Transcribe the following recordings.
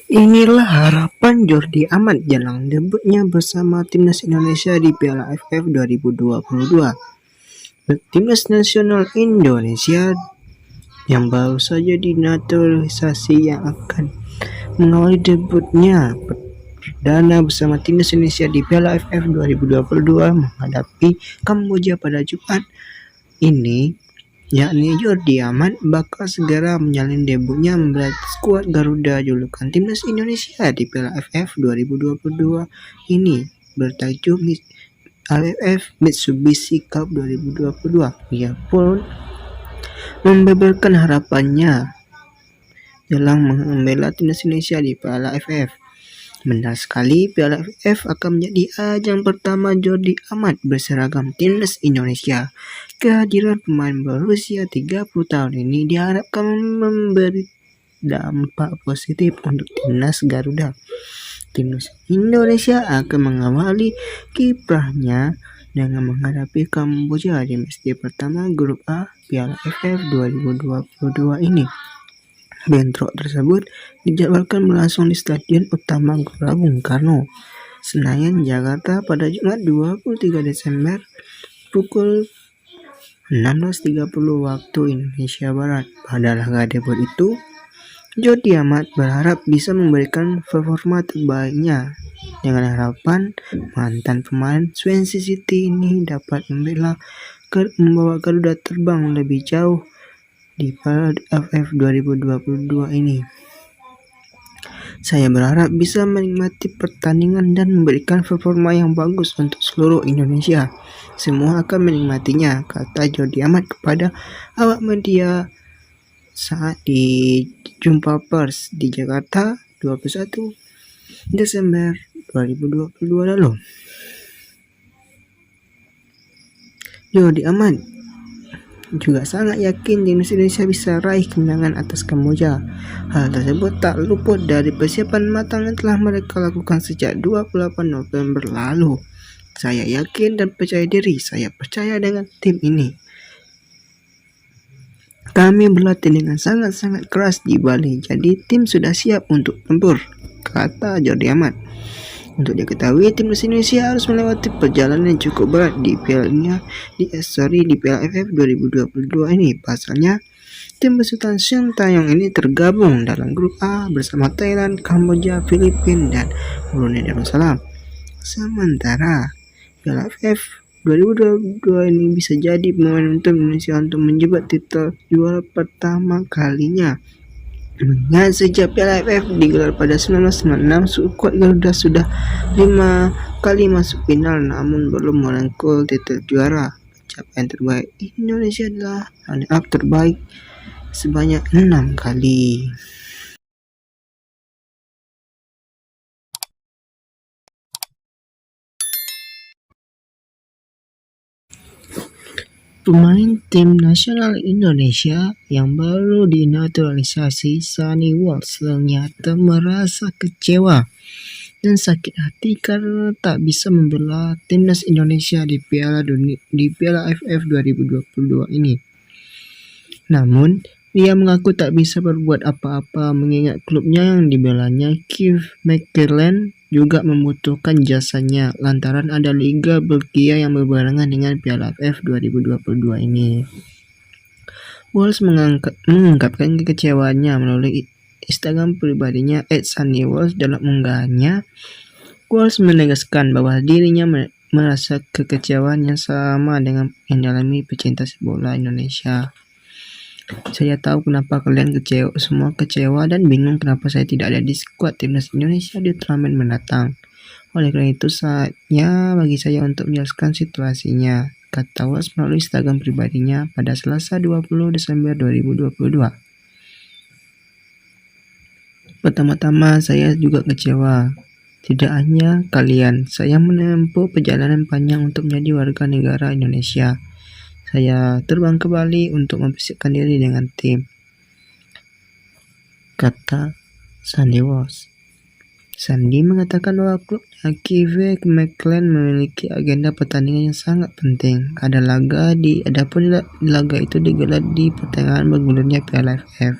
Inilah harapan Jordi Amat jelang debutnya bersama timnas Indonesia di Piala AFF 2022. Timnas nasional Indonesia yang baru saja dinaturalisasi yang akan mengawali debutnya perdana bersama timnas Indonesia di Piala AFF 2022 menghadapi Kamboja pada Jumat ini, yakni Jordi Amat bakal segera menjalin debutnya membela skuad Garuda julukan timnas Indonesia di Piala AFF 2022 ini bertajuk AFF Mitsubishi Cup 2022. Ia pun membeberkan harapannya jelang membela timnas Indonesia di Piala AFF. Benar sekali, Piala AFF akan menjadi ajang pertama Jordi Amat berseragam timnas Indonesia. Kehadiran pemain berusia 30 tahun ini diharapkan memberi dampak positif untuk timnas Garuda. Timnas Indonesia akan mengawali kiprahnya dengan menghadapi Kamboja di match pertama grup A Piala AFF 2022 ini. Bentrok tersebut dijadwalkan berlangsung di Stadion Utama Gelora Bung Karno, Senayan, Jakarta pada Jumat 23 Desember pukul 16.30 waktu Indonesia Barat. Pada laga debut itu, Jordi Amat berharap bisa memberikan performa terbaiknya dengan harapan mantan pemain Swansea City ini dapat membawa Garuda terbang lebih jauh di Piala AFF 2022 ini. Saya berharap bisa menikmati pertandingan dan memberikan performa yang bagus untuk seluruh Indonesia. Semua akan menikmatinya, kata Jordi Amat kepada awak media saat di jumpa pers di Jakarta 21 Desember 2022 lalu. Jordi Amat juga sangat yakin timnas Indonesia bisa raih kemenangan atas Kamboja. Hal tersebut tak luput dari persiapan matang yang telah mereka lakukan sejak 28 November lalu. Saya yakin dan percaya diri, saya percaya dengan tim ini. Kami berlatih dengan sangat-sangat keras di Bali, jadi tim sudah siap untuk tempur, kata Jordi Amat. Untuk diketahui, timnas Indonesia harus melewati perjalanan yang cukup berat di Piala AFF 2022 ini. Pasalnya, tim besutan Shin Taeyong ini tergabung dalam grup A bersama Thailand, Kamboja, Filipina, dan Brunei Darussalam. Sementara Piala AFF 2022 ini bisa jadi momentum Indonesia untuk menjabat titel juara pertama kalinya. Mengingat sejak Piala AFF digelar pada 1996, skuad Garuda sudah 5 kali masuk final namun belum merengkuh titel juara. Pencapaian terbaik Indonesia adalah runner-up terbaik sebanyak 6 kali. Pemain tim nasional Indonesia yang baru dinaturalisasi, Sonny Walsh, ternyata merasa kecewa dan sakit hati karena tak bisa membela timnas Indonesia di Piala AFF 2022 ini. Namun, dia mengaku tak bisa berbuat apa-apa mengingat klubnya yang dibelanya, Keith McLellan, juga membutuhkan jasanya lantaran ada Liga Belgia yang berbarengan dengan Piala AFF 2022 ini. Walsh mengungkapkan kekecewaannya melalui Instagram pribadinya @SonnyWalsh. Dalam unggahannya, Walsh menegaskan bahwa dirinya merasa kekecewaan yang sama dengan yang dialami pecinta sepak bola Indonesia. Saya tahu kenapa kalian semua kecewa dan bingung kenapa saya tidak ada di skuad timnas Indonesia di turnamen mendatang. Oleh karena itu saatnya bagi saya untuk menjelaskan situasinya, kata Walsh melalui Instagram pribadinya pada Selasa 20 Desember 2022. Pertama-tama saya juga kecewa. Tidak hanya kalian, saya menempuh perjalanan panjang untuk menjadi warga negara Indonesia. Saya terbang ke Bali untuk mempersiapkan diri dengan tim, kata Sonny Walsh. Sandi mengatakan bahwa klubnya Keith McLellan memiliki agenda pertandingan yang sangat penting. Adapun laga itu digelar di pertengahan bergulirnya Piala AFF.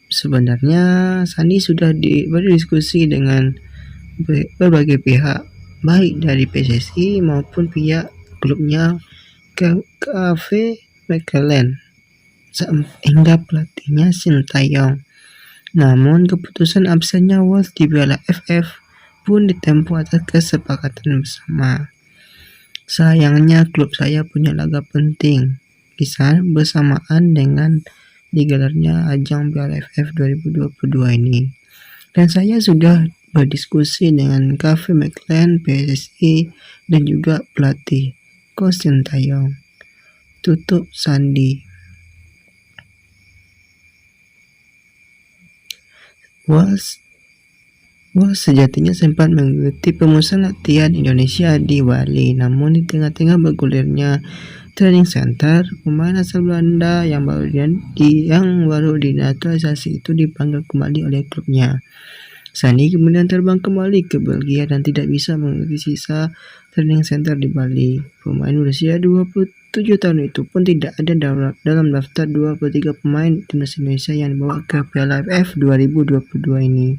Sebenarnya Sandi sudah berdiskusi dengan berbagai pihak, baik dari PSSI maupun pihak klubnya KV Mechelen hingga pelatihnya Sintayong. Namun keputusan absennya Wolves di Piala AFF pun ditempuh atas kesepakatan bersama. Sayangnya klub saya punya laga penting di sana bersamaan dengan digelarnya ajang Piala AFF 2022 ini. Dan saya sudah berdiskusi dengan KV Mechelen, PSSI, dan juga pelatih Coach Sintayong. Tutup Sandi. Wolves sejatinya sempat mengikuti pemusatan latihan Indonesia di Bali, namun di tengah-tengah bergulirnya training center, pemain asal Belanda yang baru dinaturalisasi itu dipanggil kembali oleh klubnya. Sandi kemudian terbang kembali ke Belgia dan tidak bisa mengikuti sisa training center di Bali. Pemain berusia 27 tahun itu pun tidak ada dalam daftar 23 pemain timnas Indonesia yang dibawa ke Piala AFF 2022 ini.